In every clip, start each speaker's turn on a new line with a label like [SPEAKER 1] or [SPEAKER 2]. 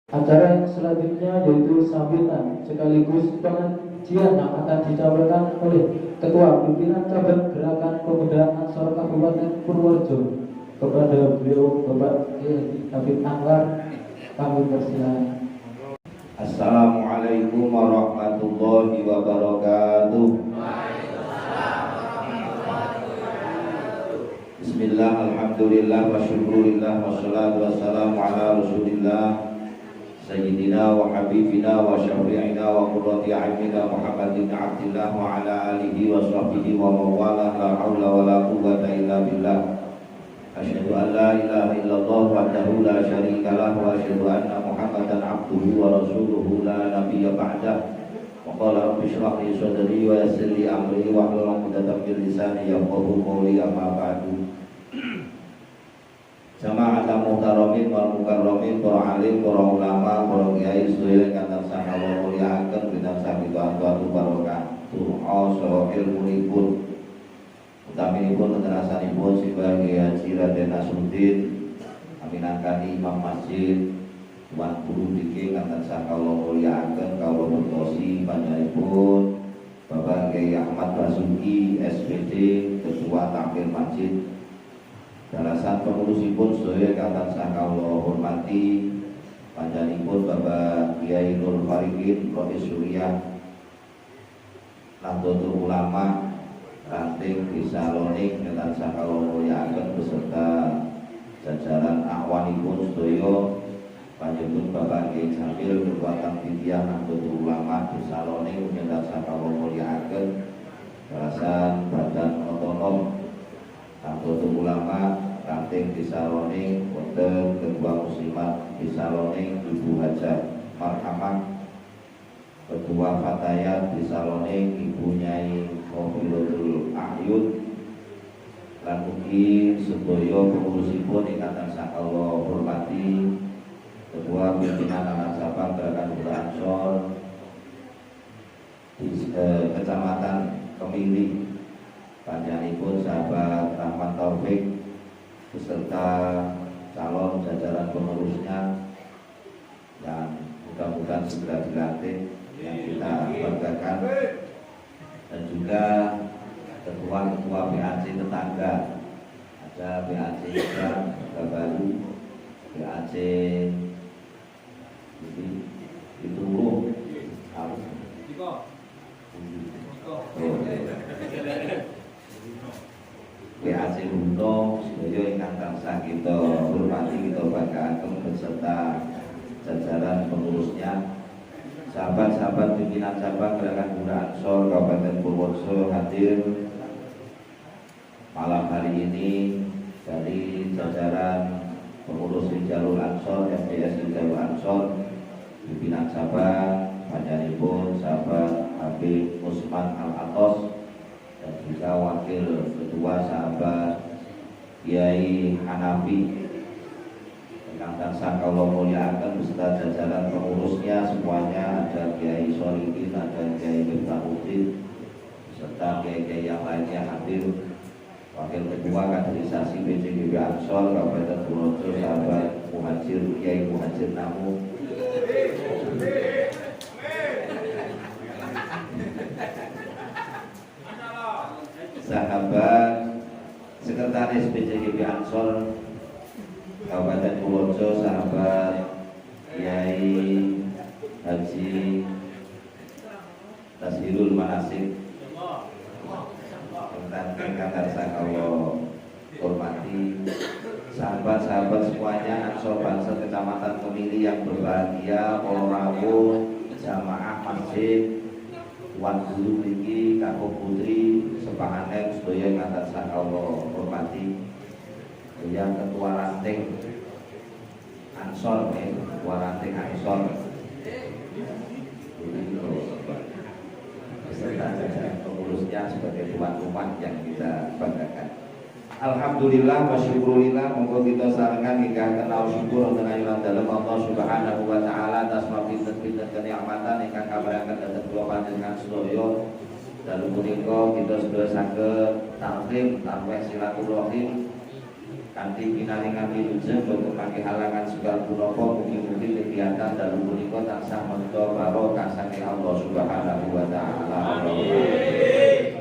[SPEAKER 1] Acara yang selanjutnya yaitu sambutan sekaligus pengajian yang akan disampaikan oleh Ketua Pimpinan Cabang Gerakan Pemuda Ansor Kabupaten Purworejo. Kepada beliau Bapak Kiai Habib Anwar, kami persilakan.
[SPEAKER 2] Assalamualaikum warahmatullahi wabarakatuh. Bismillah, alhamdulillah, wa syukurillah, wassalatu wassalamu ala rasulillah Sayyidina wa habibina wa syafi'ina wa qurrati a'yunina Muhammad ibn Abdillah wa ala alihi wa sahbihi wa mawalah, la hawla wa la quwwata illa billah. Asyhadu an la ilaha illallah wahdahu la syarika lah wa asyhadu anna Muhammadan abduhu wa rasuluhu la nabiyya ba'dah. Wa qala rabbi shrah li sadri wa yassir li amri wa hlul 'uqdatam min lisani yafqahu qawli, amma ba'du. Jama'atan muhtaramin wal mukarramin, para alim, para ulama, para kiai sedaya ingkang tansah kawula mulyakaken bintang sakitu barakatuh. Asa ilmunipun utaminipun terasanipun Simbah Kiai Haji Raden Nasruddin aminangkani Imam Masjid Tuan Guru Diki ingkang tansah kawula mulyakaken, kawula bertosi panjenenganipun Bapak Kiai Ahmad Basuki SPD, Ketua Takmir Masjid. Dalasan pengurusipun sedaya ingkang tansah kawula hormati panjenenganipun Bapak Kiai Nur Farikin, Rais Suriah, Nahdlatul Ulama Ranting Desa Loning ingkang tansah kawula mulyakaken beserta jajaran akhwanipun sedaya, panjenenganipun Bapak Kiai Jamil, Ketua Tamtidiyah Nahdlatul Ulama Desa Loning ingkang tansah kawula mulyakaken, Dalasan Badan Otonom Nahdlatul Ulama Ranting Desa Loning, wonten Ketua Muslimat Desa Loning Ibu Hajah Marhamah, Ketua Fatayat Desa Loning Ibu Nyai Khofilatul Ahyun, lan ugi sedaya pengurusipun ingkang tansah kawula hormati, Ketua Pimpinan Anak Sabang Gerakan Pemuda Ansor di Kecamatan Kemili, panjenenganipun sahabat Rahmat Taufik beserta calon jajaran pengurusnya yang mudah-mudahan segera dilantik yang kita banggakan, dan juga ketua-ketua BAC tetangga, ada BAC Ibrahim Baru, BAC itu BAC Bunto sedaya ingkang tansah kita hormati, kita banggakan beserta jajaran pengurusnya. Sahabat-sahabat pimpinan cabang Gerakan Pemuda Ansor Kabupaten Purworejo hadir malam hari ini dari jajaran pengurus Rijalul Ansor, FDS Rijalul Ansor, pimpinan cabang panjenenganipun sahabat Habib Usman Al-Atos, dan juga wakil ketua sahabat Kiai Hanafi ingkang tansah kawula mulyakaken beserta jajaran pengurusnya semuanya. Ada Kiai Solihin, ada Kiai Miftahudin serta kiai-kiai yang lainnya hadir. Wakil ketua kaderisasi PCGB Ansor Kabupaten Purworejo sahabat Muhajir Kiai Muhajir Namu, sahabat sekretaris PCGB Ansor Kabupaten Purworejo sahabat Kiai Haji Tashilul Manasik, dan ingkang tansah kawula hormati sahabat-sahabat semuanya Ansor Bansor Kecamatan Kemili yang berbahagia, para rawuh, jamaah masjid, Tuan Guru Niki, Kakuk Putri, sepahanen sedaya ingkang tansah kawula hormati, yang Ketua Ranting Ansor, Ketua Ranting Ansor, beserta jajaran pengurusnya sebagai tuan rumah yang kita banggakan. Alhamdulillah wa syukurillah, monggo kita sarengan ingkang kenal syukur wonten ayunan dalem Allah Subhanahu wa taala atas pinten-pinten kenikmatan ingkang kabaraken dhateng kula panjenengan sedaya. Dalu punika kita sedaya saged taklim tanpa silaturahim kanthi pinaringan wilujeng boten mangke halangan segala punapa mugi-mugi kegiatan dalu punika tansah mendha barokah saking Allah Subhanahu wa taala.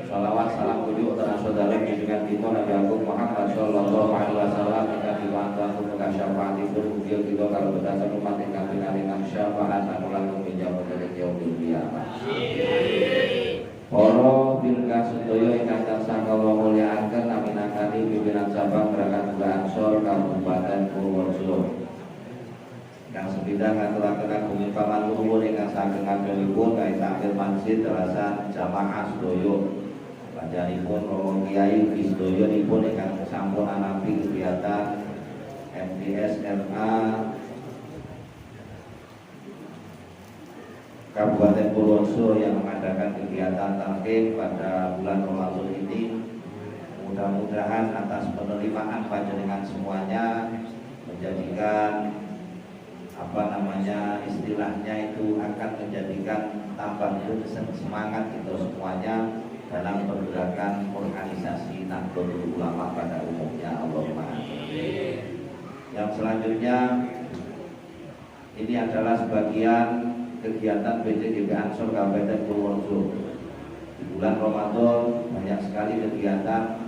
[SPEAKER 2] Shalawat salam tujuh utara saudara junjungan kita Nabi Agung Muhammad sallallahu alaihi wasallam ingkang diwanten muga syafaatipun mugi kita kalau berdasar umat ingkang pinaringan syafaat lan minjam dari yaumil qiyamah. Para pilkah sedaya ingkang tansah kula mulyakaken naminakani pimpinan cabang Gerakan Gula Ansor Kabupaten Purworejo. Kang sepindah ngaturaken bumi paman luhur ingkang saking agungipun kait tampil masjid terasa jamaah sedaya. Panjenenganipun Romo Kiai Wisdoyonipun ingkang sampun anapi kegiatan MTS RA Kabupaten Purworejo yang mengadakan kegiatan talqin pada bulan Ramadan ini. Mudah-mudahan atas penerimaan panjenengan semuanya menjadikan istilahnya itu akan menjadikan tambah semangat kita semuanya dalam pergerakan organisasi Nahdlatul Ulama pada umumnya. Allahumma amin. Yang selanjutnya ini adalah sebagian kegiatan PCGB Ansor Kabupaten Purworejo. Di bulan Ramadan banyak sekali kegiatan.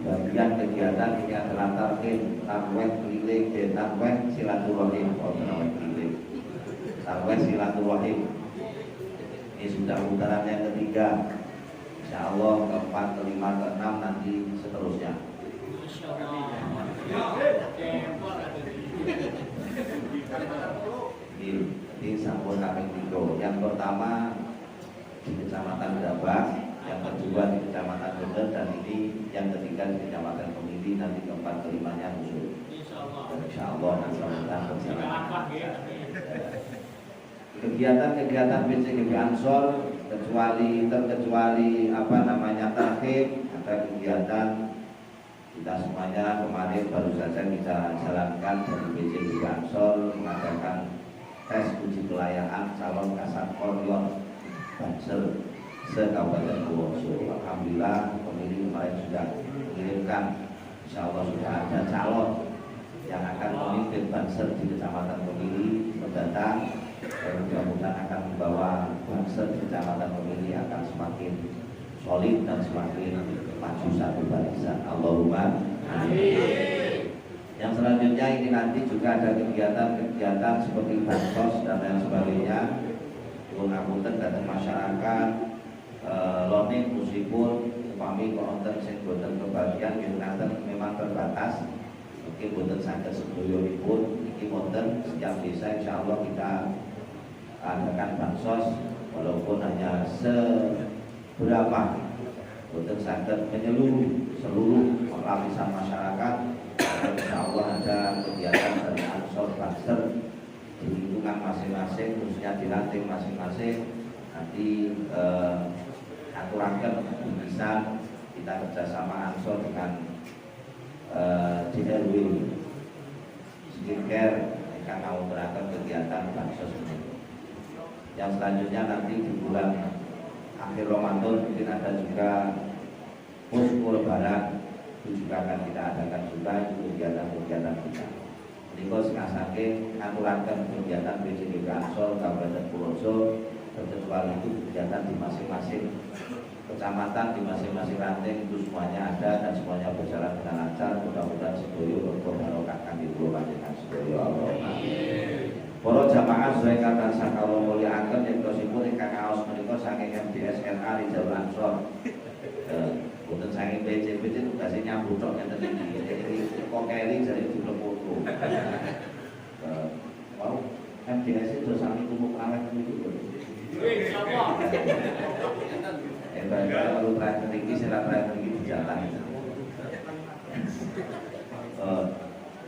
[SPEAKER 2] Sebagian kegiatan ini adalah tarwih keliling, tarwih silaturahim, tarwih silaturahim. Ini sudah putaran yang ketiga. Insya Allah keempat, kelima, keenam nanti seterusnya. Ini sampun kami tiga. Yang pertama di Kecamatan Dabak, yang kedua di Kecamatan Bener, dan ini yang ketiga di Kecamatan Pemili. Nanti keempat kelimanya musuh. Insya Allah nanti berjalan. Kegiatan-kegiatan PCGB Ansor terkecuali takhib, ada kegiatan kita semuanya kemarin baru saja kita jalankan dari PCGB Ansor mengadakan tes uji kelayakan calon kasat koryon Banser se-Kabupaten Purworejo. Alhamdulillah pemilih kemarin sudah mengirimkan, insya Allah sudah ada calon yang akan memimpin Banser di Kecamatan Pemili mendatang. Mudah-mudahan akan membawa Banser di Kecamatan Pemili akan semakin solid dan semakin maju satu barisan. Allahumma amin. Yang selanjutnya ini nanti juga ada kegiatan-kegiatan seperti bansos dan lain sebagainya. Ngapunten datang masyarakat loning meskipun upami konten sing boten kebagian ngaten memang terbatas. Mungkin boten saged sedayonipun iki wonten setiap desa insyaallah kita adakan bansos walaupun hanya seberapa, boten saged menyeluruh seluruh lapisan masyarakat. Insyaallah ada kegiatan dari Ansor Banser di lingkungan masing-masing, khususnya di ranting masing-masing. Nanti aturaken bisa kita kerjasama Ansor dengan DRW skincare akan mengadakan kegiatan bansos ini. Yang selanjutnya nanti di bulan akhir Ramadan mungkin ada juga posko lebaran, itu juga akan kita adakan juga kegiatan-kegiatan kita. Niku sakit ngaturaken kegiatan PCGB Ansor Kabupaten Purworejo, terkecuali itu kegiatan di masing-masing kecamatan, di masing-masing ranting itu semuanya ada dan semuanya berjalan dengan lancar. Mudah-mudahan sedoyo untuk barokahkan di pulau panjenengan sedoyo. Allahumma amin. Para jamaah sedaya ingkang sakala mulyakaken yektosipun ingkang ngaos menika saking MDSNA di Jalur Ansor. Boten saking PCB tugasnya nyambut tok ngeten iki. Kok keri jare diplepotu. Mau MDS itu sami tumuk awet niku. Insyaallah. Kalau terakhir ini setelah terakhir ini berjalan.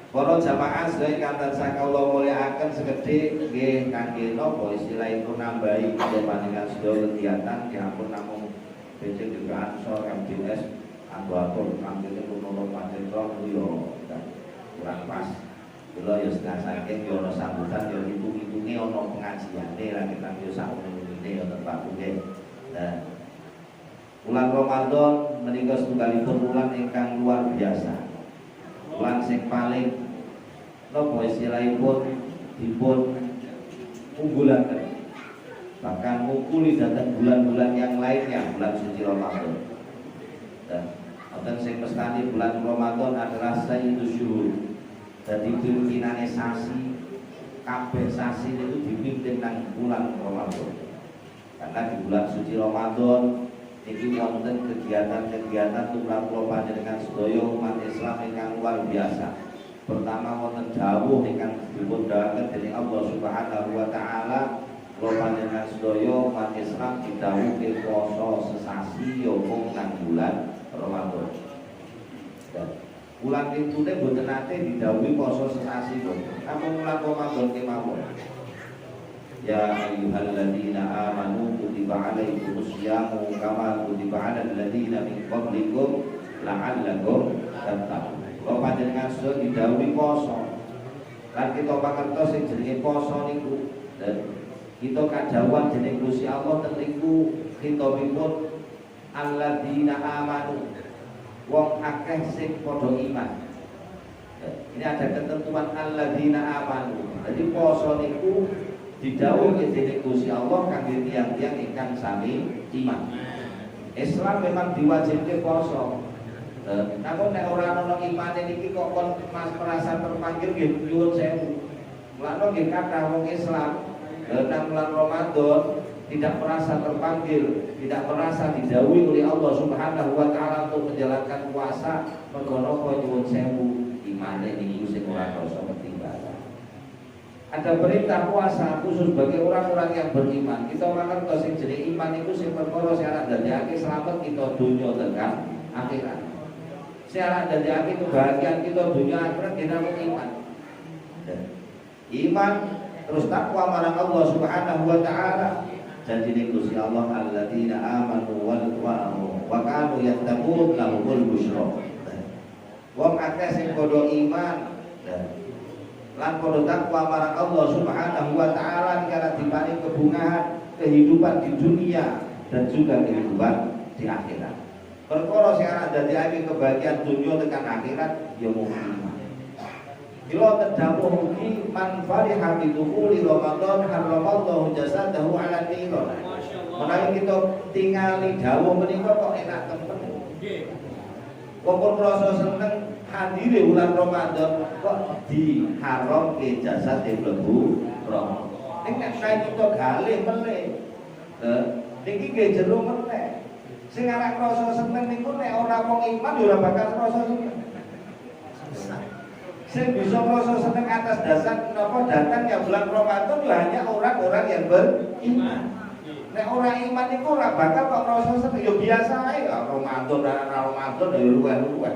[SPEAKER 2] Para jamaah sedaya ingkang tansah kula mulyakaken sekedhik nggih kangge napa istilahipun nambahi panjenengan sedaya kegiatan diampun namung PCGB Ansor MDS atur kangge nulung panjenengan yo kurang pas. Kula yo setengah saking yo ana sambutan yo hitung-hitunge ana pengajiane lah kita yo sakmene yo tempat nggih. Nah, bulan Ramadan menika setunggalipun bulan ingkang luar biasa. bulan sing paling napa istilahipun dipun unggulaken, bahkan mukuli datang bulan-bulan yang lainnya, bulan suci Ramadan. Dan wonten sing mestani bulan Ramadan adalah sayyidus syuhur. Dadi pimpinane sasi, kabeh sasi itu dipimpin nang bulan Ramadan. Karena di bulan suci Ramadan iki wonten kegiatan-kegiatan tumrap kula panjenengan sedaya umat Islam ingkang luar biasa. Pertama wonten dawuh ingkang dipun dawuhaken dening Allah Subhanahu wa taala, kula panjenengan sedaya umat Islam didhawuhi poso sesasi ya mung nang bulan Ramadan. Bulan itu teh boten nate didhawuhi poso sesasi kok. Namung bulan Ramadan kemawon. Ya ayyuhalladzina amanu kutiba alaikumus syamu kama kutiba alal ladzina min qablikum la'allakum tattaqun. Kok panjenengan sedaya didhawuhi poso. Lan kita pangertos sing jenenge poso niku dan kita kadhawuhan jeneng Gusti Allah ten niku khitabipun alladzina amanu. Wong akeh sing padha iman. Ini ada ketentuan alladzina amanu. Jadi poso niku didhawuhi dening Gusti Allah kangge tiyang-tiyang ingkang sami iman. Islam memang diwajibke poso. Namun nek ora ana imane niki kok kon merasa terpanggil nggih nyuwun sewu. Mulane nggih kathah wong Islam nang bulan Ramadan tidak merasa terpanggil, tidak merasa didhawuhi oleh Allah Subhanahu wa taala untuk menjalankan puasa, mergo napa nyuwun sewu imane niku sing ora rasa ketinggalan. Ada perintah puasa khusus bagi orang-orang yang beriman. Kita ora ngertos sing jenenge iman iku sing perkara syarat dadekake slamet kita donya tekan akhirat. Syarat dadekake kebahagiaan kita dunia akhirat kita iman. Iman terus takwa marang Allah Subhanahu wa taala. Janjine Gusti Allah alladzina amanu wa kanu yattaqun lahumul busyra. Wong akeh sing padha iman lan padha takwa marang Allah Subhanahu wa taala karena diparingi kebungahan kehidupan di dunia dan juga kehidupan di akhirat. Perkara sing ana dadekake kebahagiaan dunia tekan akhirat ya mung bila terdawuh mugi man fariha bi dukhuli Ramadan haramallahu jasadahu 'ala niran. Menawi kita tingali dawuh menika kok enak temen. Nggih. Wong rasa seneng hadire bulan Ramadan kok diharamke jasade mlebu Ramadan. Ning nek kita galih meneh. Niki nggih jero meneh. Sing arek rasa seneng niku nek ora wong iman ya ora bakal rasa seneng. Sing bisa merasa seneng atas dasar napa datangnya bulan Ramadan ya hanya orang-orang yang beriman. Nek orang iman itu ora bakal kok merasa seneng ya biasa ae Ramadan dan Ramadan ya luweh-luweh.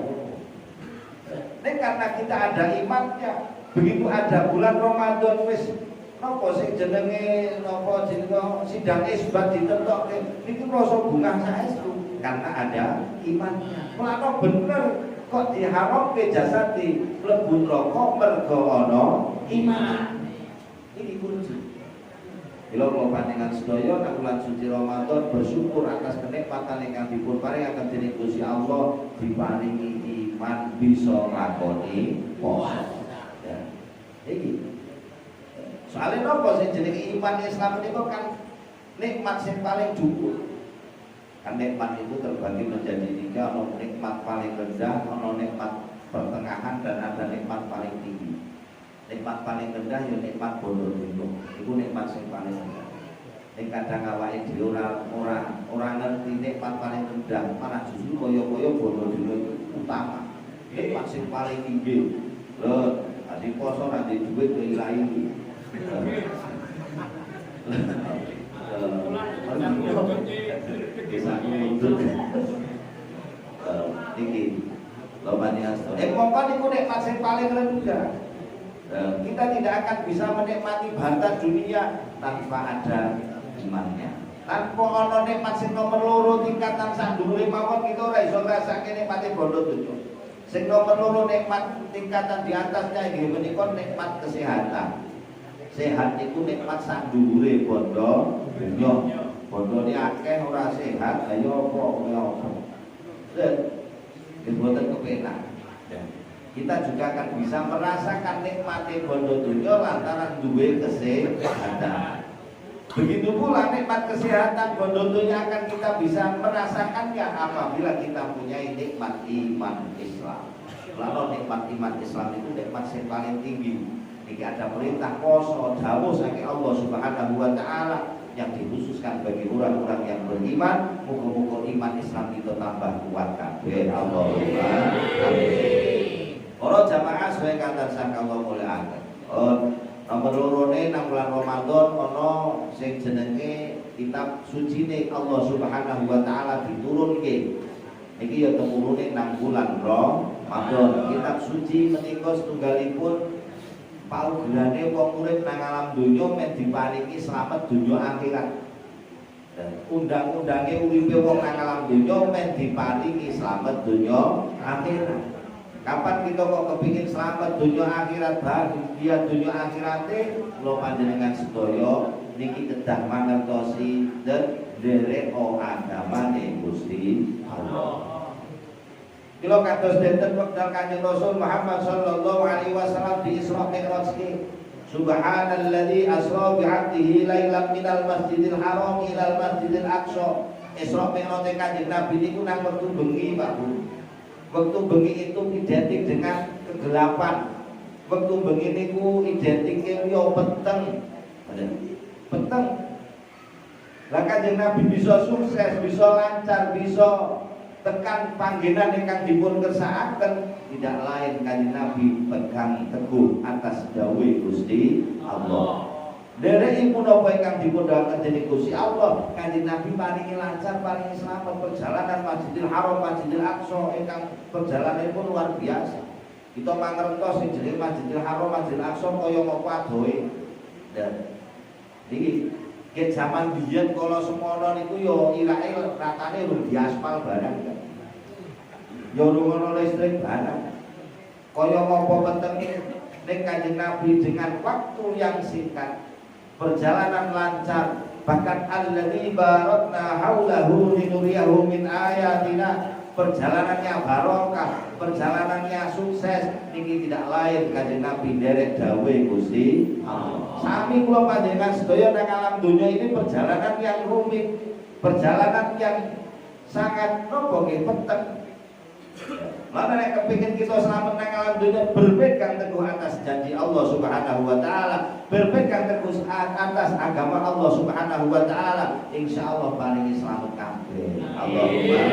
[SPEAKER 2] Nek karena kita ada imannya, begitu ada bulan Ramadan wis napa sing jenenge napa jenenge sidang isbat ditentokke niku rasa bungah saestu karena ada imannya. Mulane bener kok diharamke jasadi mlebu neraka mergo ana iman. Ini kunci. Bila kula panjenengan sedaya nang bulan suci Ramadan bersyukur atas kenikmatan ingkang dipun paringaken dening Gusti Allah, diparingi iman bisa nglakoni puasa. Ya. Iki. Soale napa sing jenenge iman Islam niku kan nikmat sing paling dhuwur. Kan nikmat itu terbagi menjadi tiga, ada nikmat paling rendah, ada nikmat pertengahan, dan ada nikmat paling tinggi. Nikmat paling rendah ya nikmat bondo dino, itu nikmat yang paling rendah. Yang kadang awake dhewe ora ngerti nikmat paling rendah, malah justru kaya-kaya bondo dino itu utama. Nikmat yang paling tinggi. Lho, adi poso nanti duit ke ilahi. Bisa mundur. Iki lho panjenengan. Mongko niku nikmat sing paling rendah. Kita tidak akan bisa menikmati harta dunia tanpa ada imannya. Tanpa ana nikmat sing nomor loro tingkatan sak dhuwure mawon kita ora iso ngrasake nikmate bondo donya. Sing nomor loro nikmat tingkatan di atasnya inggih menika nikmat kesehatan. Sehat itu nikmat sak dhuwure bondo donya. Bondone akeh ora sehat, ayo apa. Mboten kepenak. kita juga akan bisa merasakan nikmatnya bondo dunia lantaran duwe kesehatan. Begitu pula nikmat kesehatan bondo dunia akan kita bisa merasakannya apabila kita punya nikmat iman Islam. Lalu nikmat iman Islam itu nikmat yang paling tinggi. Jika ada perintah poso dawuh saking Allah Subhanahu wa taala yang dikhususkan bagi orang-orang yang beriman, muga-muga iman Islam itu tambah kuat kabeh. Allahumma amin. Para jamaah sesuai kata sakallahu mulai akan. Nomor lorone nang bulan Ramadan ana sing jenenge kitab sucine Allah Subhanahu wa taala diturunke. Iki ya temurune nang bulan Ramadan. Kitab suci menika setunggalipun paugerane wong urip nang alam donya men diparingi slamet donya akhirat. Undang-undange uripe wong nang alam donya men diparingi slamet donya akhirat. Kapan kita kok kepingin selamat dunia akhirat, bahagia dunia akhirate, lo panjenengan sedaya niki kedah mangertosi dan dereko agamane Gusti Allah. Kilo kados denten wekdal Kanjeng Rasul Muhammad sallallahu alaihi wasallam di Isra Mi'raj ki. Subhanalladzi asra bi 'abdihi lailan minal masjidil haram ilal masjidil aqsa. Isra Mi'raj Kanjeng Nabi niku nang wektu bengi, Pak Bu. Waktu bengi itu identik dengan kegelapan. Waktu bengi niku identiknya yo peteng. Peteng. Lah Kanjeng Nabi bisa sukses, bisa lancar, bisa tekan panggenan ingkang dipun kersakaken, tidak lain Kanjeng Nabi pegang teguh atas dawuh Gusti Allah. Derek punapa ingkang dipundhaken dening Gusti Allah, Kanjeng Nabi paringi lancar, paringi selamat perjalanan Masjidil Haram, Masjidil Aqsa ingkang perjalananipun luar biasa. Kita mangertos sing jenenge Masjidil Haram, Masjidil Aqsa kaya ngopo adohe. Dan iki ke zaman biyen kala semono niku yo irake ratane urung diaspal barang kan. Yo urung ana listrik barang. Kaya ngopo petenge ning Kanjeng Nabi dengan waktu yang singkat, perjalanan lancar, bahkan alladzi barakna haulahu linuriyahu min ayatina, perjalanannya barokah, perjalanannya sukses. Niki tidak lain Kanjeng Nabi derek dawuh Gusti Allah. Sami kula panjenengan sedaya nang alam dunya ini perjalanan yang rumit, perjalanan yang sangat nopo nggih peteng. Mana nek kepingin kita selamat nang alam dunia, berpegang teguh atas janji Allah Subhanahu wa taala, berpegang teguh atas agama Allah Subhanahu wa taala, insyaallah paling selamat kabeh. Allahumma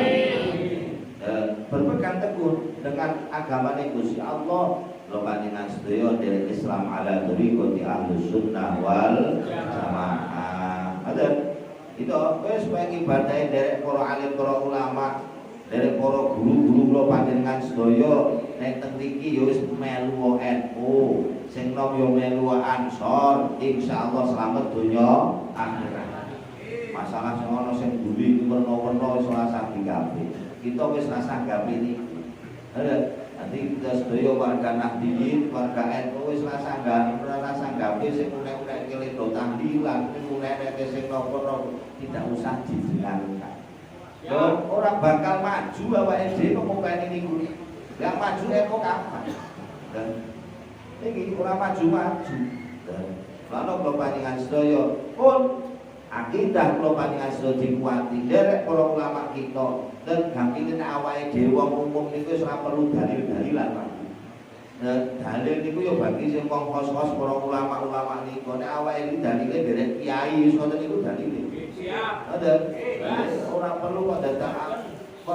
[SPEAKER 2] berpegang teguh dengan agama Gusti Allah, lo panjenengan sedaya dari Islam ala thariqati ahlus sunnah wal jamaah. Ada itu wis pengen ibadah dari para alim, para ulama, dari para guru-guru kula panjenengan sedaya nek teng mriki ya wis melu NU, sing nom ya melu Ansor, insyaallah selamat donya akhirat. Masalah sing ana sing buli werna-werna wis ora sanggup kabeh. Kita wis rasa gawe niki. Nanti kita sedaya warga Nahdliyin, warga NU wis rasa gawe sing unek-unek keledo tahlilan, unek-unek sing napa-napa tidak usah didengarkan. Orang bakal maju awake dhewe kok kene niku. Yang maju NU kapan? Dan iki ora maju-maju. Lalu kula panjenengan sedaya pun akidah kula panjenengan sedaya dikuati derek para ulama kita. Dan gampine awake dhewe wong umum niku wis ora perlu dalil-dalilan, Pak. Dalil niku ya bagi sing wong kos-kos para ulama-ulama niku. Nek awake iki dalile derek kiai wis ngoten niku dalile. Siap. Ada. Ora perlu kok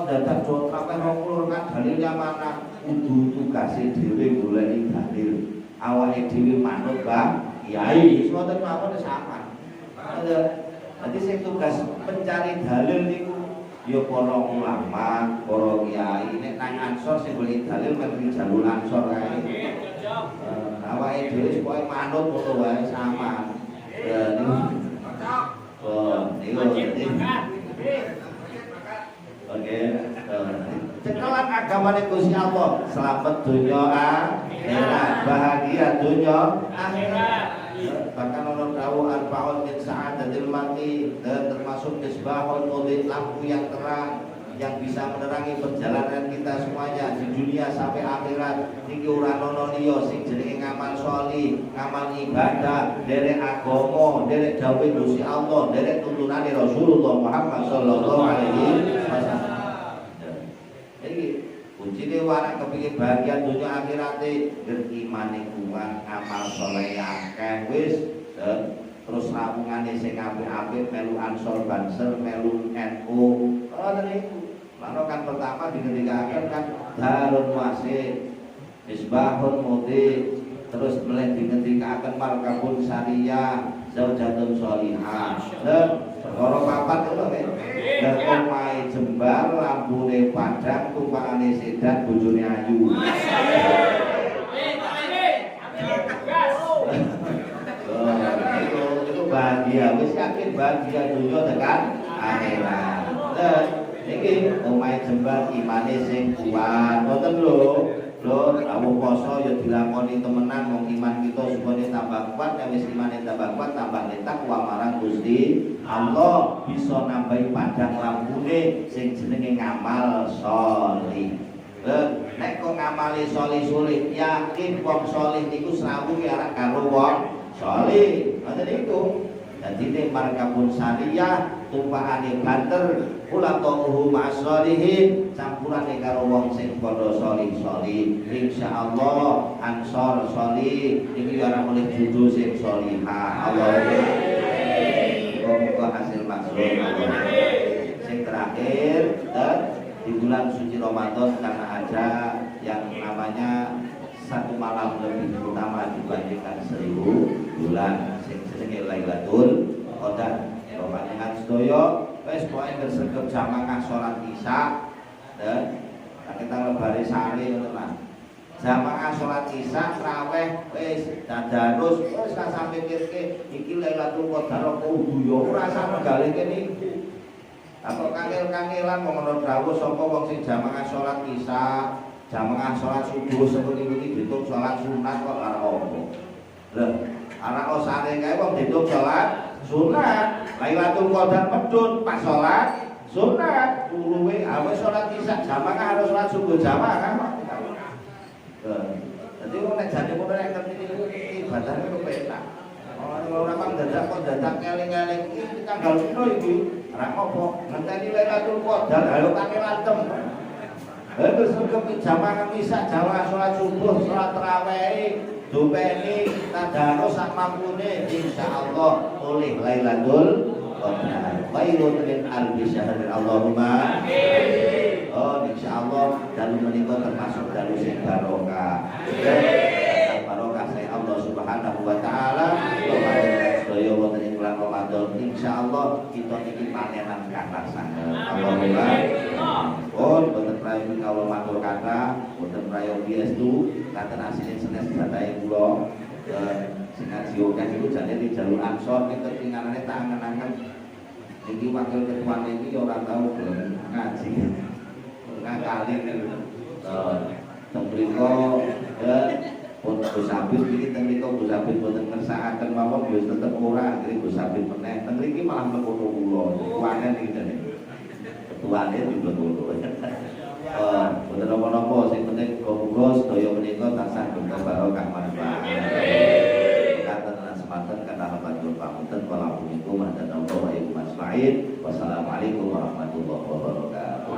[SPEAKER 2] dadak do sampai 20 kan dalilnya mana? Kudu tugase dhewe goleki dalil. Awake dhewe manut Pak kiai. Wis ngoten mawon sama. Ada. Nanti sing tugas pencari dalil niku ya para ulama, para kiai. Nek nang Ansor sing golek dalil kan jalur Ansor kae. Awake dhewe pokoke manut ngono wae sama. Oke. Cekelan agamane Gusti Allah, selamat dunya akhirat, bahagia dunya akhirat. Bahkan orang tahu arba'un min sa'adatil mar'i, dan termasuk misbahul mudin, lampu yang terang yang bisa menerangi perjalanan kita semuanya di dunia sampai akhirat. Niki ora ana liya sing jenenge ngamal sholih, ngamal ibadah, derek agama, derek dawuh Gusti Allah, derek tuntunane Rasulullah Muhammad sallallahu alaihi wasallam. Iki kuncine warak kepengin bahagia dunia akhirate, imane kuat, amal sholeh akeh wis. Terus ramungane sing apik-apik melu Ansor Banser, melu NU. Ngoten niku. Mano kan pertama dingendikaken kan Darun Wasit, Misbahun Mudi, terus mulai dingendikaken Markabun Sariyah, Zaujatun Sholihah. Perkara papat lho nggih. Dan omahe jembar, lambune padang, tumpakane sedan, bojone ayu. Bahagia, wis yakin bahagia dunia tekan akhirat. Niki omahe jembar imane sing kuat, ngoten lho. Lho, rawuh poso ya dilakoni temenan wong iman kita supaya tambah kuat, ya wis imane tambah kuat, tambah takwa marang Gusti Allah, bisa nambahi padang lampune sing jenenge ngamal sholih. Nek kok ngamali sholih-sholih, yakin wong sholih niku srawuh ya ora karo wong sholih. Ngoten niku. Dadi nek Markabun Sariyah tumpakane banter ulatuhu ma'asholihin campurane karo wong sing padha sholih-sholih. Insyaallah Ansor sholih iki ora oleh judul sing sholihah. Allahumma muga hasil maksud. Sing terakhir di bulan suci Ramadan karena ada yang namanya satu malam lebih utama dibandingkan 1000 bulan sing jenenge Lailatul Qadar. Panjenengan sedaya wis pokoke kersregep jamaah salat Isya kita lebare sare ngoten lah. Jamaah salat Isya raweh wis tadarus wis sampe mikirke iki Lailatul Qadar apa kudu ya ora sampe galike niku. Apa kangel-kangelan ngono dawuh sapa wong sing jamaah salat Isya, jamaah salat subuh seperti iki ditung salat sunat kok ora apa. Lho, ana osane kae wong ditung salat sunat. Lailatul Qadar medhun pas salat sunat. Luwe awis salat Isya jamaah harus salat subuh jamaah kan. Dadi wong nek jane ngono nek ngerti ibadahnya kepenak. Ora kok dadak kok dadak keling-keling iki tanggal piro iki? Ora apa, ngenteni Lailatul Qadar halo kake lantem. Terus ke jamaah Isya, jamaah salat subuh, salat tarawih, dopeni tadarus sak mampune insyaallah oleh Lailatul Qadar. Khairun min alfi syahr. Allahumma amin. Oh insyaallah dalu menika termasuk dalu sing barokah. Barokah saya Allah Subhanahu wa taala. Sedaya wonten ing bulan Ramadan insyaallah kita niki panenan kathah sanget. Allahumma boten prayogi kawula matur kathah, boten prayogi estu katen asline senes jatahe kula sing ngaji akeh niku jane di jalur Ansor nek ketingalane tak angen-angen iki wakil ketua niki ora tau gelem ngaji. Ngakali niku. Teng mriko Gus Abid iki teng mriko Gus Abid boten ngersakaken mawon ya tetep ora akhire Gus Abid meneh. Teng mriki malah mlekono kula. Ketuane niki jane. Ketuane diblekono. Boten napa-napa sing penting muga sedaya menika tansah barokah manfaat. Kata semanten kata halaman pamunten kala punika mantan Allah wa ibu masma'in. Wassalamualaikum warahmatullahi wabarakatuh.